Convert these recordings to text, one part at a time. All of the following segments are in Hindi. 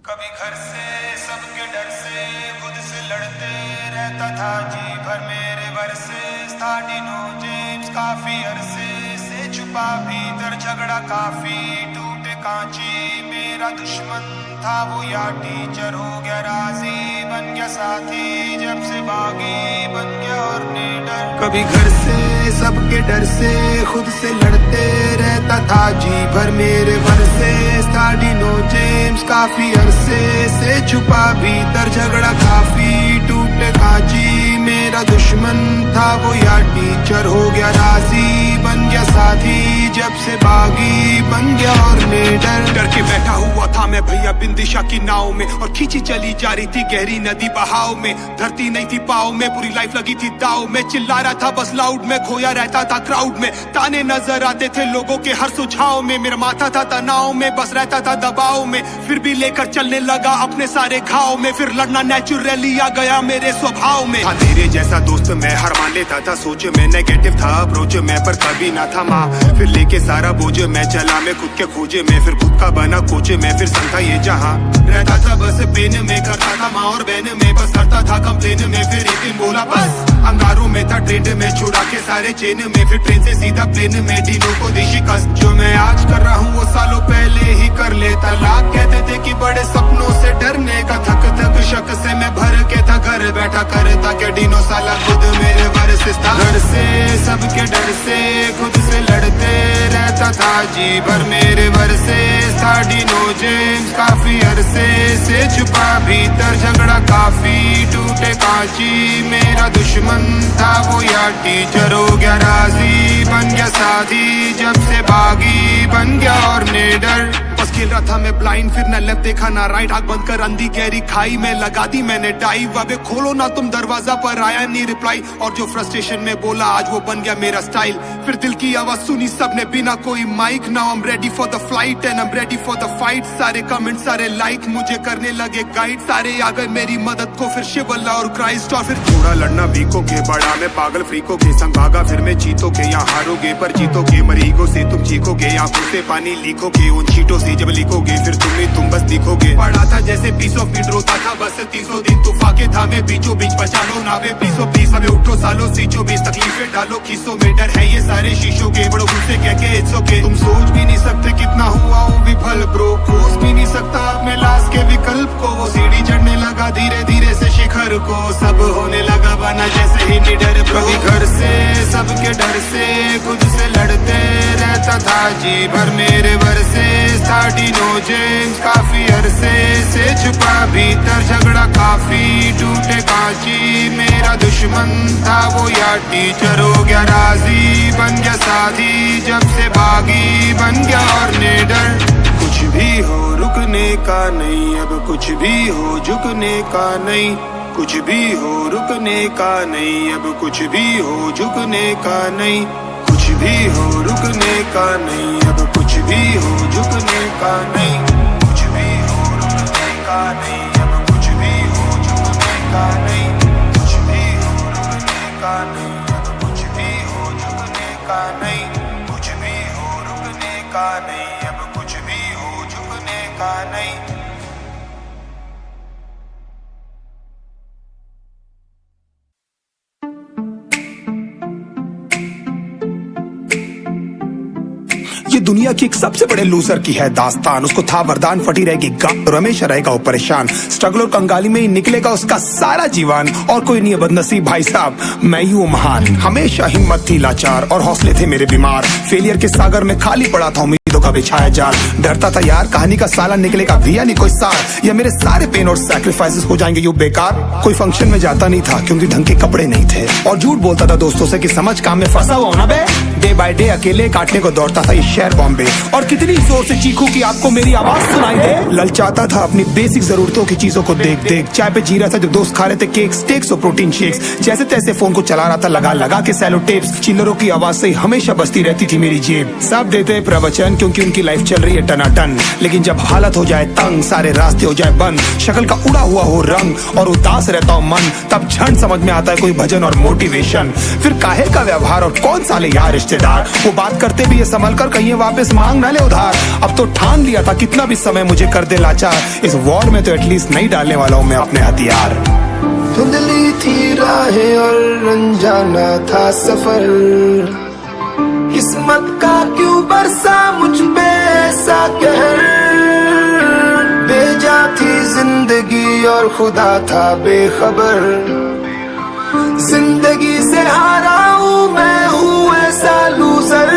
कभी घर से सबके डर से खुद से लड़ते रहता था जी भर मेरे वर्सेस था डिनो जेम्स काफी अरसे से छुपा भीतर झगड़ा काफी टूटे कांची मेरा दुश्मन था वो या टीचर हो गया राजी बन गया साथी जब से बागी बन गया और निडर कभी घर से सबके डर से खुद से लड़ते रहता था जी भर मेरे वर्सेस था डिनो जेम्स काफी अरसे से छुपा भीतर झगड़ा काफी टूटे कांची मेरा दुश्मन था वो या टीचर हो गया राजी बन गया साथी जब से बागी बन गया और निडर डर के बैठा हुआ था मैं भैया बिंदिशा की नाव में और खींची चली जा रही थी गहरी नदी बहाव में धरती नहीं थी पाव में पूरी लाइफ लगी थी दाव में चिल्ला रहा था बस लाउड में खोया रहता था क्राउड में ताने नजर आते थे लोगों के हर सुझाव में मेरा माथा था तनाव में बस रहता था दबाव में फिर भी लेकर चलने लगा अपने सारे घाव में फिर लड़ना नेचुरली आ गया मेरे स्वभाव में था तेरे जैसा दोस्त मैं हार मान लेता था सोच में नेगेटिव था अप्रोच में पर कभी ना था माँ फिर लेके सारा बोझ मैं चला मैं खुद के खोजे में फिर खुद का बना कोचे में फिर संथा ये जहाँ रहता था बस पेन में करता था माँ और बहन में बस करता था कंप्लेन में फिर एक दिन बोला बस अंगारों में था ट्रेन में छुड़ा के सारे चेन में फिर ट्रेन से सीधा प्लेन में डिनो को दी शिकस्त जो मैं आज कर रहा हूँ वो सालों पहले ही कर लेता लाख कहते थे कि बड़े सपनों से डरने का थक थक शक से मैं भर के था घर बैठा करता क्या डिनो साला खुद मेरे वर्सेस था घर से सबके डर से खुद से लड़ते रहता था जी भर मेरे वर्सेस था डिनो जेम्स काफी अरसे से छुपा भीतर झगड़ा काफी टूटे कांची मेरा दुश्मन था वो या टीचर हो गया राजी बन गया साथी जब से बागी बन गया और निडर बस खेल रहा था मैं ब्लाइंड फिर ना लेफ्ट देखा ना राइट आंख बंद कर अंधी गहरी खाई में लगा दी मैंने डाइव अबे खोलो ना तुम दरवाजा पर आया नहीं रिप्लाई और जो फ्रस्ट्रेशन में बोला आज वो बन गया मेरा स्टाइल फिर दिल की आवाज सुनी सबने बिना कोई mic now I am ready for the flight and I am ready for the fight सारे कमेंट सारे लाइक मुझे करने लगे गाइड सारे आ गए मेरी मदद को फिर शिव अल्लाह और क्राइस्ट और फिर थोड़ा लड़ना वीकोगे बड़ा में पागल फ्रीकोगे संग भागा फिर मैं जीतोगे यहाँ हारोगे पर जीतोगे मरीगो से तुम चीखोगे आंखों से पानी लीकोगे उन चीटों से जब लिखोगे फिर तुम बस दिखोगे पढ़ा था जैसे पीस ऑफ मीट रोता था बस 300 दिन तूफाके था मैं बीचों बीच बचा लो नावे प्लीज हमें उठो सालों सीचो बीच तकलीफें डालो खीसों में डर है ये सारे शीशों के बड़ो मुझसे कह के इट्स ओके तुम सोच भी नहीं सकते कितना हुआ हूँ विफल ब्रो खोज भी नहीं सकता अपने लाश के विकल्प को वो सीढ़ी चढ़ने लगा धीरे धीरे से शिखर को सब होने लगा बना जैसे ही निडर कभी घर से सबके डर से खुद से लड़ते रहता था जी भर मेरे वर्सेस था डिनो जेम्स काफी अरसे से छुपा भीतर झगड़ा काफी टूटे कांची मेरा दुश्मन था वो या टीचर हो गया राजी बन गया साथी जब से बागी बन गया और निडर कुछ भी हो रुकने का नहीं अब कुछ भी हो झुकने का नहीं कुछ भी हो रुकने का नहीं अब कुछ भी हो झुकने का नहीं कुछ भी हो रुकने का नहीं अब कुछ भी हो झुकने का नहीं कुछ भी हो रुकने का नहीं अब कुछ भी हो झुकने का नहीं कुछ भी हो रुकने का नहीं अब कुछ भी हो झुकने का नहीं कुछ भी हो रुकने का नहीं अब कुछ भी हो झुकने का नहीं ये दुनिया की एक सबसे बड़े लूजर की है दास्तान उसको था वरदान फटी रहेगी गांव और हमेशा रहेगा वो परेशान स्ट्रगल और कंगाली में ही निकलेगा उसका सारा जीवन और कोई नहीं है बदनसीब भाई साहब मैं ही हूँ महान हमेशा हिम्मत थी लाचार और हौसले थे मेरे बीमार फेलियर के सागर में खाली पड़ा था उम्मीदों का बिछाया जाल डरता था यार कहानी का साला निकलेगा भी या नहीं कोई सार या मेरे सारे पेन और सैक्रिफाइसेस हो जाएंगे यूं बेकार कोई फंक्शन में जाता नहीं था क्योंकि ढंग के कपड़े नहीं थे और झूठ बोलता था दोस्तों से कि समझ काम में फंसा हुआ ना बे डे बाय डे अकेले काटने को दौड़ता था ये शहर बॉम्बे और कितनी जोर से चीखूं कि आपको मेरी आवाज सुनाई दे ललचाता था अपनी बेसिक जरूरतों की चीजों को देख देख चाय पे जी रहा था जब दोस्त खा रहे थे केक स्टेक्स और प्रोटीन शेक्स जैसे तैसे फोन को चला रहा था लगा लगा के सैलो टेप्स चिल्लरों की आवाज से हमेशा बजती रहती थी मेरी जेब सब देते प्रवचन क्योंकि उनकी लाइफ चल रही है टनाटन लेकिन जब हालत हो जाए तंग सारे रास्ते हो जाए बंद शक्ल का उड़ा हुआ हो रंग और उदास रहता हो मन तब झंड समझ में आता है कोई भजन और मोटिवेशन फिर काहे का व्यवहार और कौन साले यार रिश्तेदार। वो बात करते भी ये संभल कर, कहीं वापस मांग ना ले उधार। अब तो ठान लिया था कितना भी समय मुझे कर दे लाचार, इस वॉर में तो एटलीस्ट नहीं डालने वाला हूँ मैं अपने हथियार। धुंधली थी राहें और अनजाना था सफर, किस्मत का क्यों बरसा मुझ पे ऐसा कहर। बेजा थी जिंदगी और खुदा था बेखबर, जिंदगी से हारा हूँ मैं, हूँ ऐसा लूजर।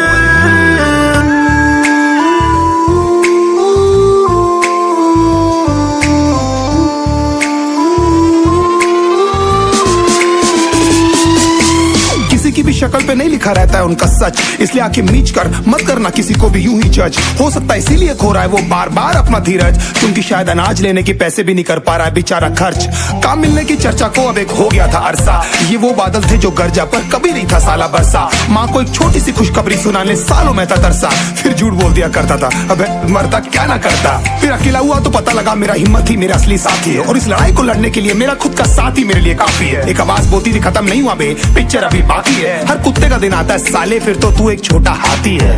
की भी शक्ल पे नहीं लिखा रहता है उनका सच, इसलिए आंखें मीच कर मत करना किसी को भी यूं ही जज। हो सकता है इसीलिए खो रहा है वो बार बार अपना धीरज, क्योंकि शायद अनाज लेने के पैसे भी नहीं कर पा रहा है बेचारा खर्च। काम मिलने की चर्चा को अब एक हो गया था अरसा, ये वो बादल थे जो गरजा पर कभी नहीं था साला बरसा। माँ को एक छोटी सी खुशखबरी सुनाने सालों में था तरसा, फिर झूठ बोल दिया करता था अबे मरता क्या ना करता। फिर अकेला हुआ तो पता लगा मेरा हिम्मत ही मेरा असली साथी है, और इस लड़ाई को लड़ने के लिए मेरा खुद का साथ ही मेरे लिए काफी है। एक आवाज बोलती थी खत्म नहीं हुआ बे, पिक्चर अभी बाकी है। हर कुत्ते का दिन आता है साले, फिर तो तू एक छोटा हाथी है।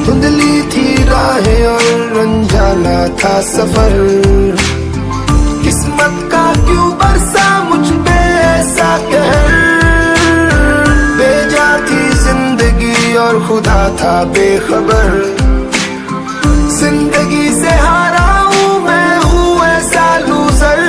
धुंधली थी राहें और अनजाना था सफर, किस्मत का क्यों बरसा मुझ पे ऐसा कहर। बेजा थी जिंदगी और खुदा था बेखबर, जिंदगी से हारा हूँ मैं, हूँ ऐसा लूजर।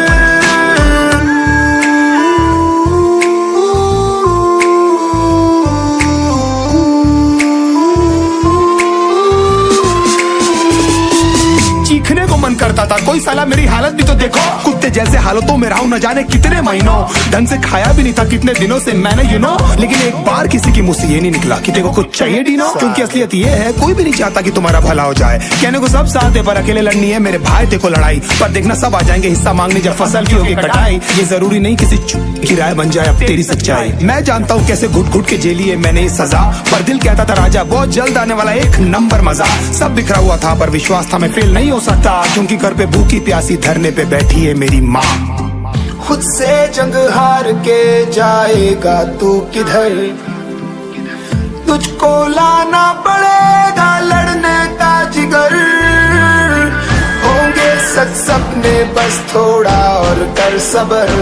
चीखने को मन करता था, कोई साला मेरी हालत भी तो देखो। कुत्ते जैसे हालतों में रहा हूं न जाने कितने महीनों, ढंग से खाया भी नहीं था कितने दिनों से मैंने लेकिन एक बार किसी की मुंह से ये नहीं निकला कि तेरे को कुछ चाहिए डीनो। क्योंकि असलियत ये है कोई भी नहीं चाहता कि तुम्हारा भला हो जाए। कहने को सब साथ है पर अकेले लड़नी है मेरे भाई देखो लड़ाई, पर देखना सब आ जाएंगे हिस्सा मांगने जब फसल की होगी कटाई। ये जरूरी नहीं किसी की राय बन जाए अब तेरी सच्चाई। मैं जानता हूँ कैसे घुट घुट के जेली है मैंने ये सजा, पर दिल कहता था राजा बहुत जल्द आने वाला एक नंबर मजा। सब बिखरा हुआ था पर विश्वास था मैं फेल नहीं हो सकता, क्योंकि घर पे भूखी प्यासी धरने पे बैठी है मेरी माँ। खुद से जंग हार के जाएगा तू किधर, तुझको लाना पड़ेगा लड़ने का जिगर। होंगे सच सपने बस थोड़ा और कर सबर,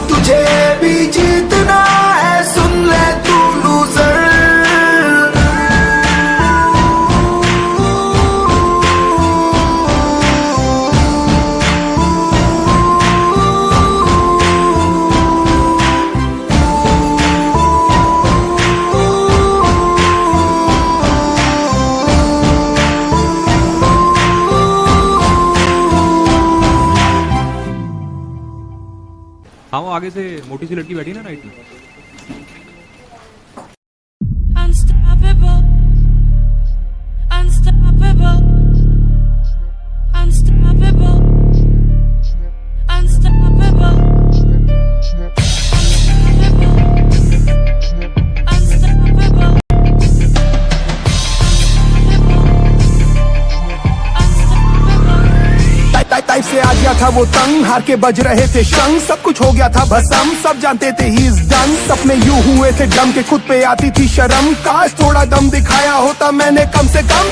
तुझे भी जीतना है सुन ले तू लूजर। हाँ वो आगे से मोटी सी लड़की बैठी ना राइट में। Unstoppable, unstoppable, unstoppable, unstoppable, unstoppable, type से आ गया था वो तंग, हार के बज रहे थे शंग, सब कुछ हो गया था भसम, सब जानते थे ही इज डन। सपने यूं हुए थे डम के खुद पे आती थी शर्म, काश थोड़ा दम दिखाया होता मैंने कम से कम।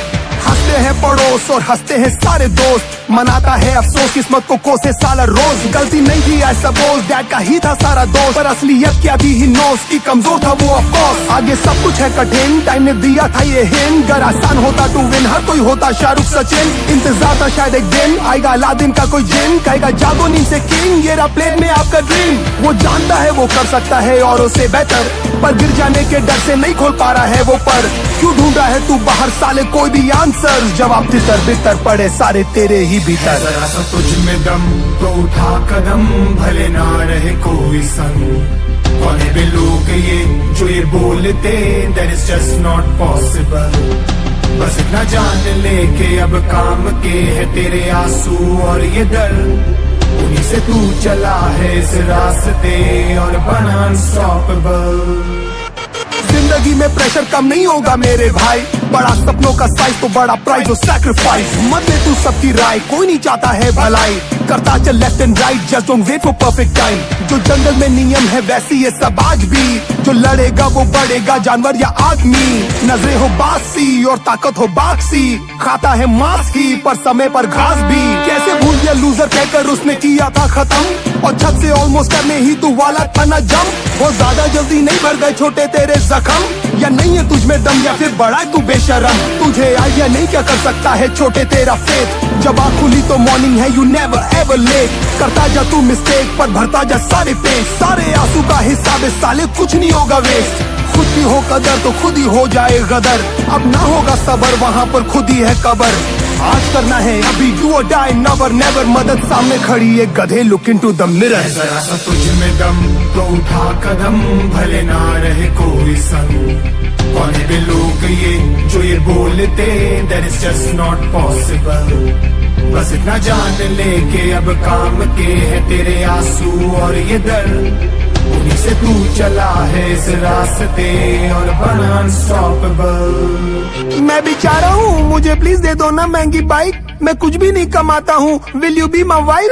हंसते हैं पड़ोस और हंसते हैं सारे दोस्त, मनाता है अफसोस किस्मत को कोसे साला रोज। गलती नहीं थी आई सपोज डैड का ही था सारा दोस्त, पर असलियत क्या थी ही नोस की कमजोर था वो ऑफ कोर्स। आगे सब कुछ है कठिन, टाइम ने दिया था ये हिंट, अगर आसान होता टू विन हर कोई होता शाहरुख सचिन। इंतजार था शायद एक दिन आएगा अलादीन का कोई जिन, कहेगा जागो नींद से किंग, ये रहा प्लेट में आपका ड्रीम। वो जानता है वो कर सकता है औरों से बेहतर, पर गिर जाने के डर से नहीं खोल पा रहा है वो पर। क्यों ढूंढ रहा है तू बाहर साले कोई भी आंसर, जवाब तितर बितर पड़े सारे तेरे ही भीतर। जरा सा तुझ में दम तो उठा कदम, भले ना रहे कोई संग। कौन है वे लोग ये जो ये बोलते, that is just not possible। बस इतना जान ले के अब काम के है तेरे आंसू और ये डर, उन्हीं से तू चला है इस रास्ते और बना अनस्टॉपेबल। जिंदगी में प्रेशर कम नहीं होगा मेरे भाई, बड़ा सपनों का साइज तो बड़ा प्राइस और सैक्रिफाइस। मत ले तू सबकी राय, कोई नहीं चाहता है भलाई, करता चल left and right, just don't wait for perfect time. जो जंगल में नियम है वैसे ये सब आज भी, जो लड़ेगा वो बढ़ेगा, जानवर या आदमी। नजरे हो बासी और ताकत हो बाक्सी, खाता है मांस ही पर समय पर घास भी। कैसे भूल गया लूजर कहकर उसने किया था खत्म, और छत से ऑलमोस्ट करने ही तू वाला था ना जम। वो ज्यादा जल्दी नहीं भर गए छोटे तेरे जख्म, या नहीं है तुझ में दम या फिर बड़ा तू बेशरम। तुझे आइडिया नहीं क्या कर सकता है छोटे तेरा फेथ, जब आँख खुली तो मॉर्निंग है, यू नेवर एवर लेट। करता जा तू मिस्टेक पर भरता जा सारे पेज, सारे आंसू का हिसाब है साले, कुछ नहीं होगा वेस्ट। खुद की हो कदर तो खुद ही हो जाए गदर, अब ना होगा सबर वहाँ पर खुद ही है कबर। आज करना है अभी, डू और डाई नेवर नेवर, मदद सामने खड़ी है गधे, लुक इनटू द मिरर। जरा सा तुझ में दम तो उठा कदम, भले ना रहे कोई संग। कौन है वे लोग ये जो ये बोलते, that is just not possible। बस इतना जान ले के अब काम के है तेरे आंसू और ये दर्द, उन्हीं से तू चला है इस रास्ते और बना अनस्टॉपेबल। मैं बेचारा हूँ, मुझे प्लीज दे दो ना महंगी बाइक, मैं कुछ भी नहीं कमाता हूँ, will you be my wife.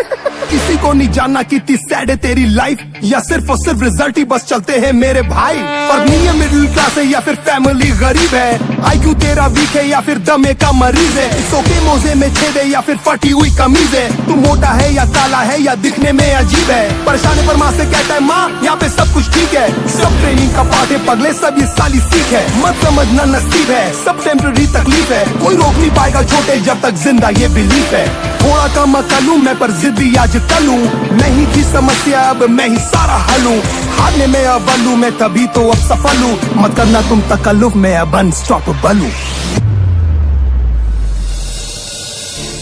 किसी को नहीं जानना कितनी सैड है तेरी लाइफ, या सिर्फ और सिर्फ रिजल्ट ही बस चलते हैं मेरे भाई। और नहीं है मिडिल क्लास है या फिर फैमिली गरीब है, आईक्यू तेरा वीक है या फिर दमे का मरीज है, सोके मोजे में छेद है या फिर फटी हुई कमीज है, तू मोटा है या काला है या दिखने में अजीब है। परेशान पर माँ से कहता है माँ यहाँ पे सब कुछ ठीक है, सब ट्रेनिंग का पार्ट है पगले, सब ये साली सीख है। मत समझना नसीब है, सब टेम्पररी तकलीफ है, कोई रोक नहीं पाएगा छोटे जब तक जिंदा ये बिलीफ है। थोड़ा कम अकलूं मैं पर जिद्दी आज कलूं, नहीं थी समस्या अब मैं ही सारा हलूं, हारने में अव्वल हूं मैं तभी तो अब सफल हूं, मत करना तुम तकल्लुफ में अब अनस्टॉपेबल हूं।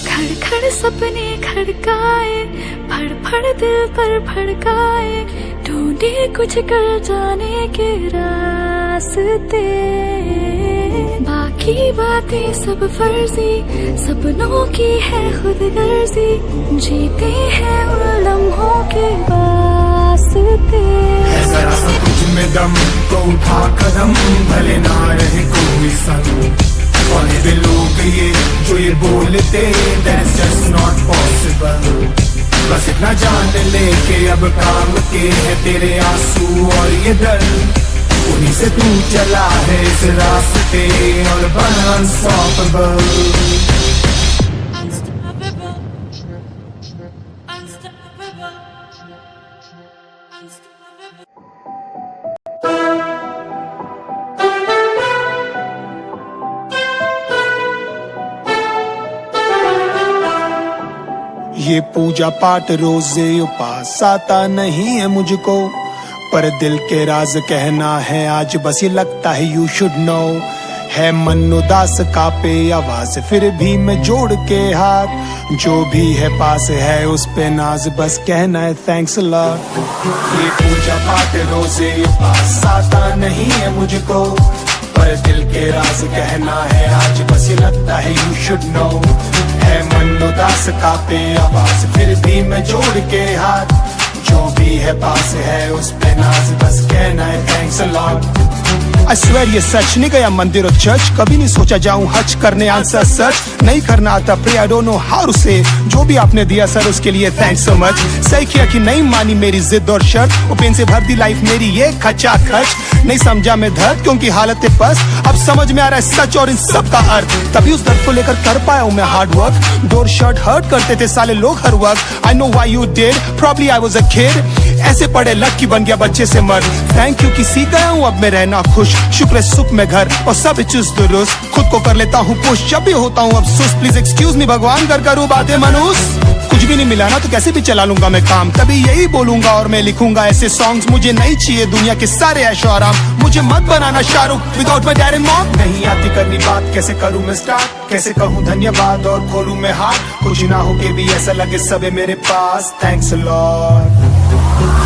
खड़ खड़ सपने खड़काए, फड़ फड़ दिल पर भड़काए, ढूंढे कुछ कर जाने के रास्ते। बाकी बातें सब फर्जी, सपनों की है खुद गर्जी, जीते हैं उन लम्हों के वास्ते। जरा सा तुझ में दम तो उठा कदम, भले ना रहे कोई संग। कौन है वे लोग ये जो ये बोलते, that is just not possible। बस इतना जान ले के अब काम के है तेरे आंसू और ये दर्द, उन्हीं से तू चला है इस रास्ते और बना अनस्टॉपेबल। Unstoppable. Unstoppable. Unstoppable. ये पूजा पाठ रोजे उपास आता नहीं है मुझको, पर दिल के राज कहना है आज बस ये लगता है यू शुड नो। है मन उदास कापे आवाज फिर भी मैं जोड़ के हाथ, जो भी है पास है उस पे नाज बस कहना है थैंक्स लॉट। ये पूजा पाठ रोजे उपास आता नहीं है मुझको, पर दिल के राज कहना है आज बस ये लगता है यू शुड नो। है मन उदास कापे आवाज फिर भी मैं जोड़ के हाथ, जो भी है पास है उस पे नाज बस कहना है thanks a lot. I swear ये सच, नहीं गया मंदिर और चर्च, कभी नहीं सोचा जाऊं हज करने आंसर सच, नहीं करना आता pray I don't know how to say, जो भी आपने दिया सर उसके लिए थैंक्स सो मच। सही किया कि नहीं मानी मेरी जिद और शर्त, वो पेन से भर दी लाइफ मेरी ये खचा खच, नहीं समझा मैं दर्द क्योंकि हालत है पस, अब समझ में आ रहा है सच और इन सब का अर्थ, तभी उस दर्द को लेकर कर पाया हूँ मैं हार्ड वर्क। डोर शर्ट हर्ट करते थे साले लोग हर वक्त, I know why you did, probably I was a kid, ऐसे पढ़े लक बन गया बच्चे से मर्द। थैंक यू कि सीख गया हूँ अब मैं रहना खुश, शुक्र है सुख में घर और सब चुस्त दुरुस्त, खुद को कर लेता हूँ पुश जब भी होता हूँ अब सुस्त, प्लीज एक्सक्यूज मी भगवान कर करूँ बातें मनुष्य। कुछ भी नहीं मिला ना तो कैसे भी चला लूंगा मैं काम, तभी यही बोलूंगा और मैं लिखूंगा ऐसे सॉन्ग्स, मुझे नहीं चाहिए दुनिया के सारे ऐशो आराम, मुझे मत बनाना Shahrukh without my dad and mom. नहीं आती करनी बात कैसे करूँ मैं स्टार्ट, कैसे कहूँ धन्यवाद और खोलूँ मैं हाथ, कुछ ना हो के भी ऐसा लगे सब है मेरे पास थैंक्स लॉर्ड।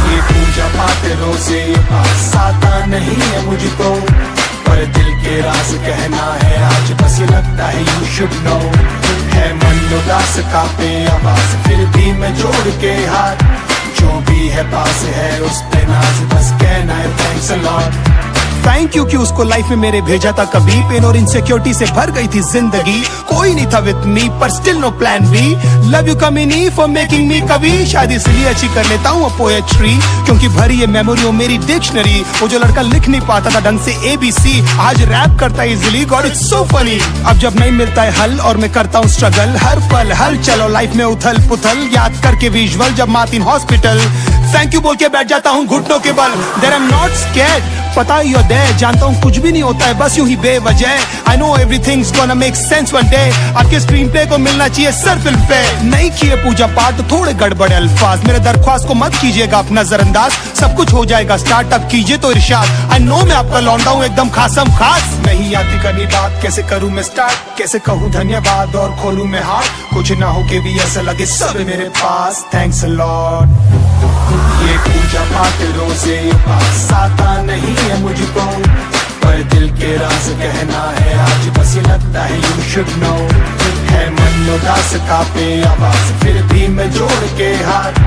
ये पूजा पाठ रोजे पास आता नहीं है मुझको, पर दिल के राज कहना है आज बस ये लगता है यू शुड नो। है मन उदास कापे आवाज फिर भी मैं जोड़ के हाथ, जो भी है पास है उस पे नाज बस कहना है thanks a lot. Thank you कि उसको लाइफ में मेरे भेजा था कभी। पेन और इनसिक्योरिटी से भर गई थी जिंदगी, कोई नहीं था विद मी पर still no plan B. Love you कमिनी फॉर मेकिंग मी कवि, शायद इसलिए अच्छी कर लेता हूँ पोएट्री, क्योंकि भरी है मेमोरी और मेरी डिक्शनरी। वो जो लड़का लिख नहीं पाता था ढंग से ABC, आज रैप करता है easily, God it's so funny. अब जब नहीं मिलता है हल और मैं करता हूँ स्ट्रगल, हर पल हल चलो लाइफ में उथल पुथल, याद करके विजुअल जब मार्टिन हॉस्पिटल। थैंक यू बोल के बैठ जाता हूँ घुटनों के बल, there I am not scared, पता ही देयर, जानता हूँ कुछ भी नहीं होता है बस यूं ही बेवजह। I know everything's gonna make sense one day, आपके स्क्रीन प्ले को मिलना चाहिए सर फिल्म पे। नहीं किए पूजा पाठ तो थोड़े गड़बड़े अल्फाज, मेरे दरख्वास्त को मत कीजिएगा आप नजरअंदाज, सब कुछ हो जाएगा स्टार्टअप कीजिए तो इरशाद। आई नो मैं आपका लौंडा हूँ एकदम खासम खास, नहीं आती करनी बात, कैसे करूं मैं स्टार्ट, कैसे कहूं धन्यवाद और खोलूं मैं हाथ, कुछ ना हो के भी ऐसा लगे सब मेरे पास, थैंक्स अ लॉट। ये पूजा पाठ रोजे पास आता नहीं है मुझको, पर दिल के राज कहना है आज बस ये लगता है यू शुड नो। है मन उदास कांपे आवाज, फिर भी मैं जोड़ के हाथ,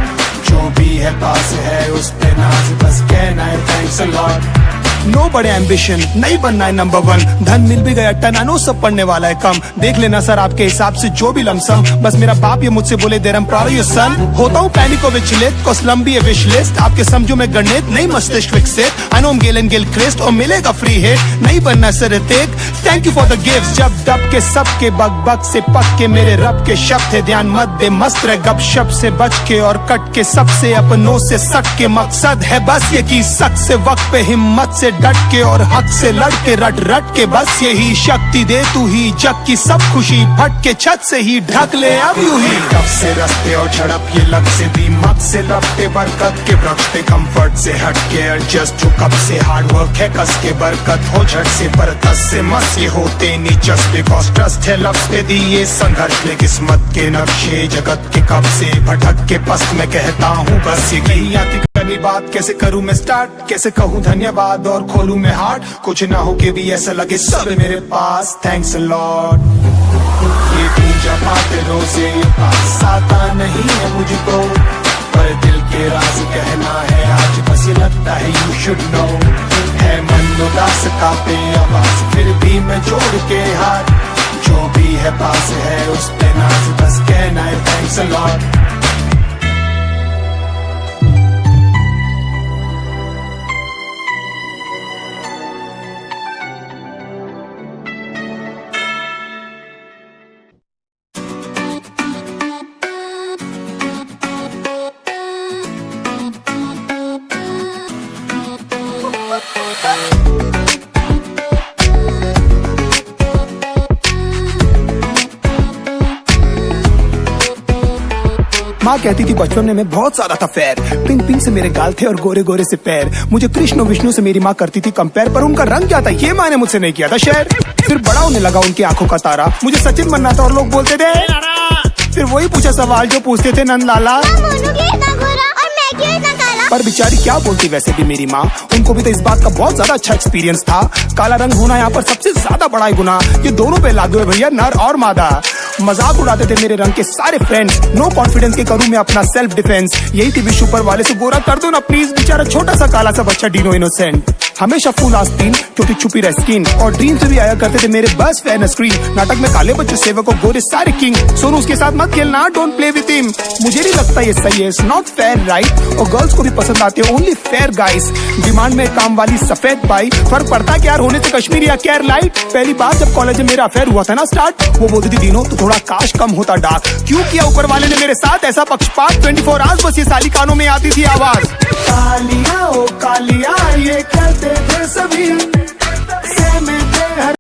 जो भी है पास है उस पे नाज, बस कहना है थैंक्स अ लॉट। नो बड़े एम्बिशन, नहीं बनना है नंबर वन, धन मिल भी गया टन, नो सब पढ़ने वाला है कम, देख लेना सर आपके हिसाब से जो भी लमसम, बस मेरा बाप ये मुझसे बोले देर प्राउड योर सन। होता हूँ पैनिक और विचलित, कॉस लंबी है विश लिस्ट, आपके समझो में गणित नहीं मस्तिष्क विकसित। I know Gayle and Gilchrist और मिलेगा फ्री हिट, नहीं बनना sir Hrithik, thank you for the gifts. जब दब के सब के बग बग से पक के मेरे रब के शब्द थे, ध्यान मत दे मस्त रह गप शप से बच के, और कट के सबसे अपनों से सट के, मकसद है बस ये की सक से वक्त पे हिम्मत से डट के, और हक से लड़ के रट रट के, बस यही शक्ति दे तू ही, जग की सब खुशी फट के छत से ही ढक ले अब यूं ही। कब से रस्ते और झड़प ये लग से दीमक से लपटे, बरकत के वृक्ष पे कंफर्ट से हट के एडजस्ट, जो कब से हार्ड वर्क है कस के बरकत हो झट से बरकत से मस ये होते नीचस पे, बिकॉज ट्रस्ट है लफ्ज पे दिए संघर्ष में किस्मत के नक्शे, जगत के कब से भटक के पस्त में कहता हूँ बस ये कहीं आती करनी बात, कैसे करूं मैं स्टार्ट, कैसे कहूं धन्यवाद और खोलूं मैं हार्ट, कुछ ना हो के भी ऐसा लगे सब मेरे पास, थैंक्स अ लॉट। ये पूजा पाठ रोजे पास आता नहीं है मुझको, पर दिल के राज कहना है आज बस ये लगता है यू शुड नो। है मन उदास कांपे आवाज, फिर भी मैं जोड़ के हाथ, जो भी है पास है उस पे नाज, बस कहना है थैंक्स अ लॉट। माँ कहती थी बचपन में मैं बहुत ज्यादा था फेयर, पिंक पिंक से मेरे गाल थे और गोरे गोरे से पैर, मुझे कृष्ण विष्णु से मेरी माँ करती थी कंपेयर, पर उनका रंग क्या था ये माँ ने मुझसे नहीं किया था शेयर। फिर बड़ा होने लगा उनकी आंखों का तारा, मुझे सचिन बनना था और लोग बोलते थे, फिर वही पूछा सवाल जो पूछते थे नंद लाला, पर बेचारी क्या बोलती वैसे भी मेरी माँ, उनको भी तो इस बात का बहुत ज्यादा अच्छा एक्सपीरियंस था। काला रंग होना यहाँ पर सबसे ज्यादा बड़ा है गुना, ये दोनों पे लागू है भैया नर और मादा। मजाक उड़ाते थे मेरे रंग के सारे फ्रेंड्स, नो कॉन्फिडेंस के करूं मैं अपना सेल्फ डिफेंस, यही थी विश्व ऊपर वाले से गोरा कर दो ना प्लीज, बेचारा छोटा सा काला सा बच्चा डीनो इनोसेंट, हमेशा फुल आस्तीन क्योंकि छुपी रह स्किन, और ड्रीम से भी आया करते थे मेरे बस फैन स्क्रीन, नाटक में काले बच्चे सेवक और गोरे सारे किंग, सोनू उसके साथ मत खेलना डोंट प्ले विद हिम, मुझे नहीं लगता ये सही है, इट्स नॉट फेयर राइट, और गर्ल्स को भी पसंद आते हैं ओनली फेयर गाइस, डिमांड में काम वाली सफेद बाई, फर्क पड़ता है क्या होने से कश्मीर या केयर लाइट। पहली बार जब कॉलेज में मेरा अफेयर हुआ था ना स्टार्ट, वो बोलती थी दिनों तो थोड़ा काश कम होता डार्क, क्यों किया ऊपर वाले ने मेरे साथ ऐसा पक्षपात, 24 आवर्स बस ये साली कानों में आती थी आवाज, कालिया ओ कालिया ये कहते थे सभी,